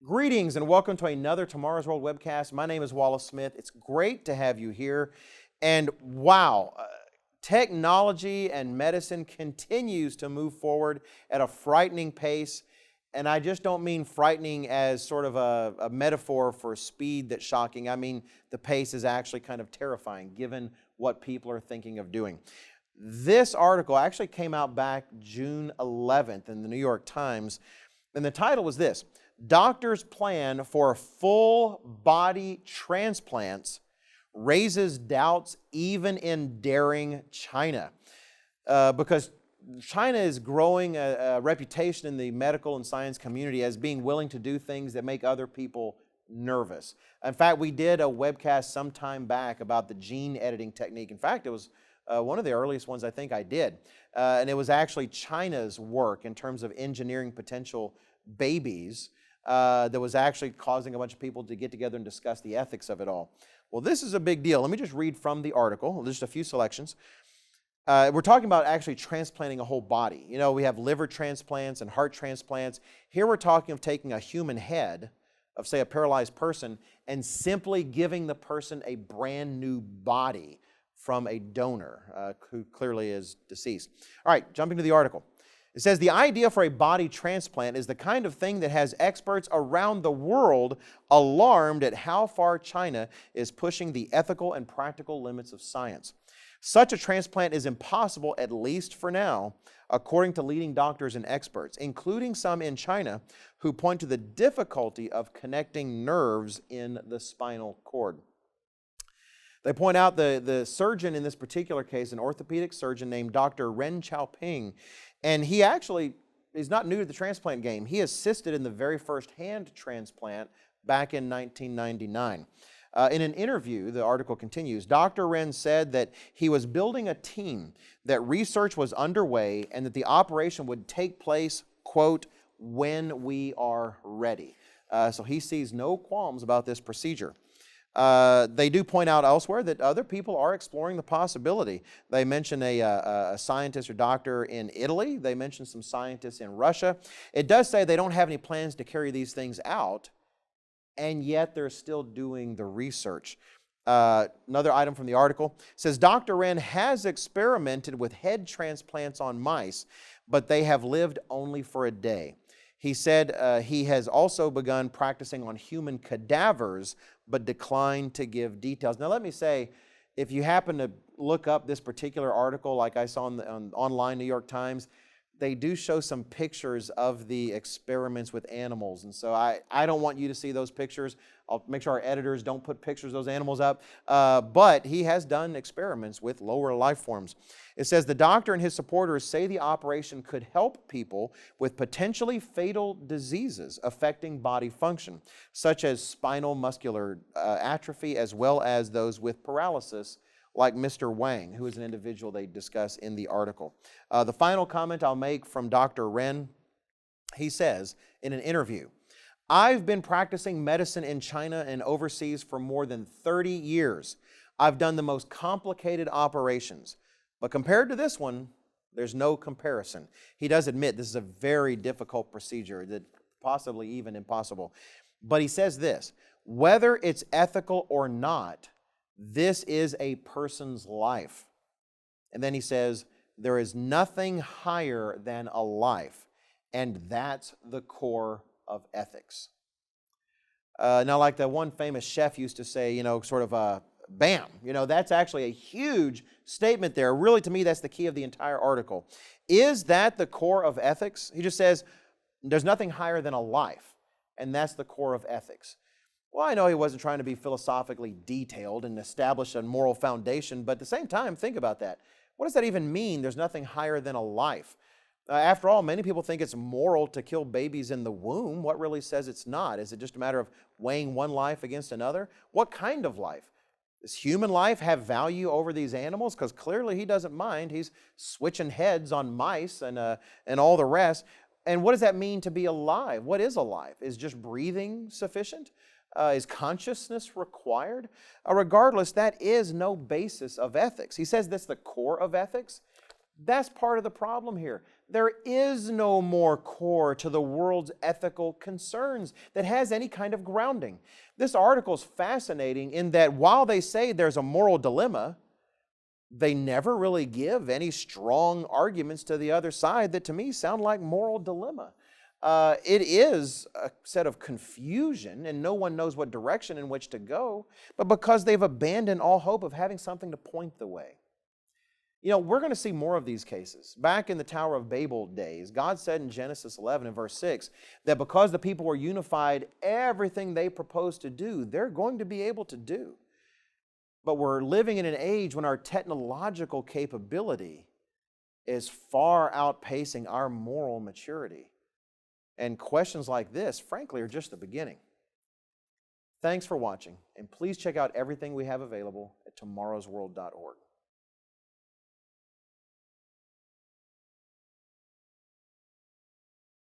Greetings and welcome to another Tomorrow's World webcast. My name is Wallace Smith. It's great to have you here. And wow, technology and medicine continues to move forward at a frightening pace. And I just don't mean frightening as sort of a metaphor for speed that's shocking. I mean the pace is actually kind of terrifying given what people are thinking of doing. This article actually came out back June 11th in the New York Times. And the title was this: Doctors' plan for full body transplants raises doubts even in daring China. Because China is growing a reputation in the medical and science community as being willing to do things that make other people nervous. In fact, we did a webcast some time back about the gene editing technique. In fact, it was one of the earliest ones I think I did. And it was actually China's work in terms of engineering potential babies that was actually causing a bunch of people to get together and discuss the ethics of it all. Well, this is a big deal. Let me just read from the article, just a few selections. We're talking about actually transplanting a whole body. You know, we have liver transplants and heart transplants. Here we're talking of taking a human head of, say, a paralyzed person and simply giving the person a brand new body from a donor who clearly is deceased. All right, jumping to the article. It says the idea for a body transplant is the kind of thing that has experts around the world alarmed at how far China is pushing the ethical and practical limits of science. Such a transplant is impossible, at least for now, according to leading doctors and experts, including some in China who point to the difficulty of connecting nerves in the spinal cord. They point out the surgeon in this particular case, an orthopedic surgeon named Dr. Ren Xiaoping, and he actually is not new to the transplant game. He assisted in the very first hand transplant back in 1999. In an interview, the article continues, Dr. Ren said that he was building a team, that research was underway, and that the operation would take place, quote, when we are ready. So he sees no qualms about this procedure. They do point out elsewhere that other people are exploring the possibility. They mention a scientist or doctor in Italy. They mention some scientists in Russia. It does say they don't have any plans to carry these things out, and yet they're still doing the research. Another item from the article says Dr. Ren has experimented with head transplants on mice, but they have lived only for a day. He said he has also begun practicing on human cadavers, but declined to give details. Now, let me say, if you happen to look up this particular article, like I saw on online New York Times, they do show some pictures of the experiments with animals. And so I don't want you to see those pictures. I'll make sure our editors don't put pictures of those animals up. But he has done experiments with lower life forms. It says the doctor and his supporters say the operation could help people with potentially fatal diseases affecting body function, such as spinal muscular atrophy, as well as those with paralysis, like Mr. Wang, who is an individual they discuss in the article. The final comment I'll make from Dr. Ren, he says in an interview, I've been practicing medicine in China and overseas for more than 30 years. I've done the most complicated operations, but compared to this one, there's no comparison. He does admit this is a very difficult procedure, that possibly even impossible. But he says this, whether it's ethical or not, this is a person's life. And then he says, there is nothing higher than a life, and that's the core of ethics. Now, like the one famous chef used to say, you know, sort of bam, you know, that's actually a huge statement there. Really, to me, that's the key of the entire article. Is that the core of ethics? He just says, there's nothing higher than a life, and that's the core of ethics. Well, I know he wasn't trying to be philosophically detailed and establish a moral foundation, but at the same time, think about that. What does that even mean? There's nothing higher than a life. After all, many people think it's moral to kill babies in the womb. What really says it's not? Is it just a matter of weighing one life against another? What kind of life? Does human life have value over these animals? Because clearly he doesn't mind. He's switching heads on mice and all the rest. And what does that mean to be alive? What is alive? Is just breathing sufficient? Is consciousness required? Regardless, that is no basis of ethics. He says that's the core of ethics. That's part of the problem here. There is no more core to the world's ethical concerns that has any kind of grounding. This article is fascinating in that while they say there's a moral dilemma, they never really give any strong arguments to the other side that to me sound like moral dilemma. It is a set of confusion and no one knows what direction in which to go, but because they've abandoned all hope of having something to point the way. You know, we're going to see more of these cases. Back in the Tower of Babel days, God said in Genesis 11 and verse 6 that because the people were unified, everything they proposed to do, they're going to be able to do. But we're living in an age when our technological capability is far outpacing our moral maturity. And questions like this, frankly, are just the beginning. Thanks for watching, and please check out everything we have available at tomorrowsworld.org.